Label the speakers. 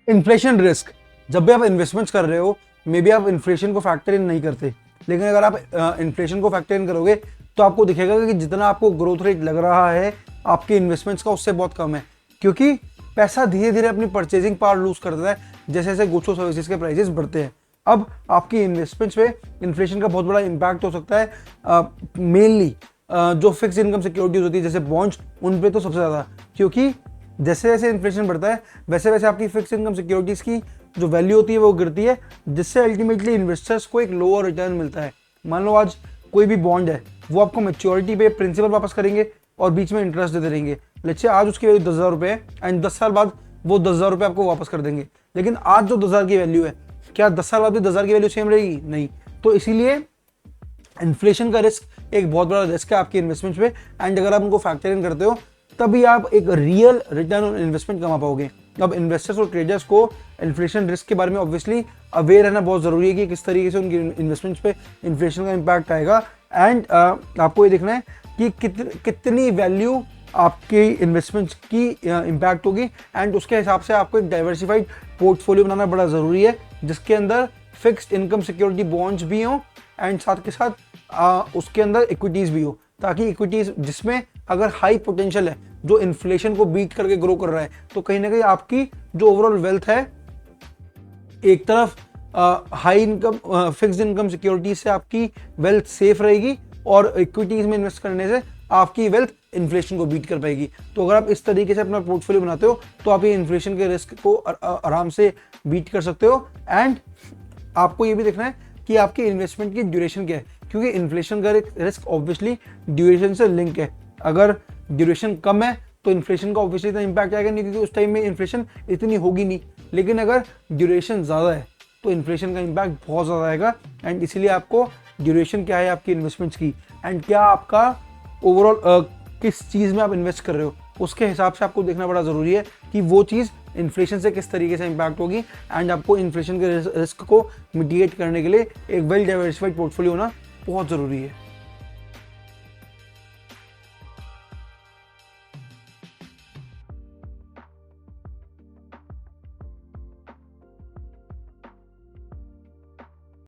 Speaker 1: Inflation risk, जब भी आप इन्वेस्टमेंट्स कर रहे हो मे बी आप इन्फ्लेशन को फैक्टर इन नहीं करते, लेकिन अगर आप इन्फ्लेशन को फैक्टर इन करोगे तो आपको दिखेगा कि जितना आपको ग्रोथ रेट लग रहा है आपके इन्वेस्टमेंट्स का उससे बहुत कम है, क्योंकि पैसा धीरे धीरे अपनी परचेजिंग पावर लूज करता है जैसे जैसे गुड्स और सर्विसेज के प्राइसेस बढ़ते हैं। अब आपकी इन्वेस्टमेंट्स पे इन्फ्लेशन का बहुत बड़ा इंपैक्ट हो सकता है, मेनली जो फिक्स इनकम सिक्योरिटीज होती है जैसे बॉन्ड्स, उन पे तो सबसे ज़्यादा, क्योंकि जैसे जैसे इन्फ्लेशन बढ़ता है वैसे वैसे आपकी फिक्स इनकम सिक्योरिटीज़ की जो वैल्यू होती है वो गिरती है, जिससे अल्टीमेटली इन्वेस्टर्स को एक लोअर रिटर्न मिलता है। मान लो आज कोई भी बॉन्ड है, वो आपको मैच्योरिटी पे प्रिंसिपल वापस करेंगे और बीच में इंटरेस्ट देते रहेंगे। लेट्स से आज उसकी वैल्यू 10,000 रुपये है एंड 10 साल बाद वो 10,000 रुपये आपको वापस कर देंगे, लेकिन आज जो 10,000 की वैल्यू है, क्या 10 साल बाद भी 10,000 की वैल्यू सेम रहेगी? नहीं। तो इसीलिए इन्फ्लेशन का रिस्क एक बहुत बड़ा रिस्क है आपके इन्वेस्टमेंट्स पे, एंड अगर आप उनको फैक्टर इन करते हो तभी आप एक रियल रिटर्न ऑन इन्वेस्टमेंट कमा पाओगे। अब इन्वेस्टर्स और ट्रेडर्स को इन्फ्लेशन रिस्क के बारे में ऑब्वियसली अवेयर रहना बहुत ज़रूरी है कि किस तरीके से उनकी इन्वेस्टमेंट्स पे इन्फ्लेशन का इम्पैक्ट आएगा, एंड आपको ये देखना है कि कितनी वैल्यू आपके इन्वेस्टमेंट्स की इम्पैक्ट होगी, एंड उसके हिसाब से आपको एक डाइवर्सिफाइड पोर्टफोलियो बनाना बड़ा ज़रूरी है जिसके अंदर फिक्स्ड इनकम सिक्योरिटी बॉन्ड्स भी हों एंड साथ के साथ उसके अंदर इक्विटीज़ भी हो, ताकि इक्विटीज़ जिसमें अगर हाई पोटेंशियल है, जो इन्फ्लेशन को बीट करके ग्रो कर रहा है, तो कहीं ना कहीं आपकी जो ओवरऑल वेल्थ है, एक तरफ high income fixed income securities से आपकी वेल्थ सेफ रहेगी और इक्विटीज में इन्वेस्ट करने से आपकी वेल्थ इन्फ्लेशन को बीट कर पाएगी। तो अगर आप इस तरीके से अपना पोर्टफोलियो बनाते हो तो आप ये इन्फ्लेशन के रिस्क को आराम से बीट कर सकते हो, एंड आपको ये भी देखना है कि आपकी इन्वेस्टमेंट की ड्यूरेशन क्या है, क्योंकि इन्फ्लेशन का रिस्क ऑब्वियसली ड्यूरेशन से लिंक है। अगर ड्यूरेशन कम है तो इन्फ्लेशन का ऑब्वियसली इतना इंपैक्ट आएगा नहीं, क्योंकि उस टाइम में इन्फ्लेशन इतनी होगी नहीं, लेकिन अगर ड्यूरेशन ज़्यादा है तो इन्फ्लेशन का इम्पैक्ट बहुत ज़्यादा आएगा। एंड इसीलिए आपको ड्यूरेशन क्या है आपकी इन्वेस्टमेंट्स की, एंड क्या आपका ओवरऑल किस चीज़ में आप इन्वेस्ट कर रहे हो, उसके हिसाब से आपको देखना बड़ा ज़रूरी है कि वो चीज़ इन्फ्लेशन से किस तरीके से इम्पैक्ट होगी, एंड आपको इन्फ्लेशन के रिस्क को मिटिगेट करने के लिए एक वेल डाइवर्सिफाइड पोर्टफोलियो होना बहुत ज़रूरी है।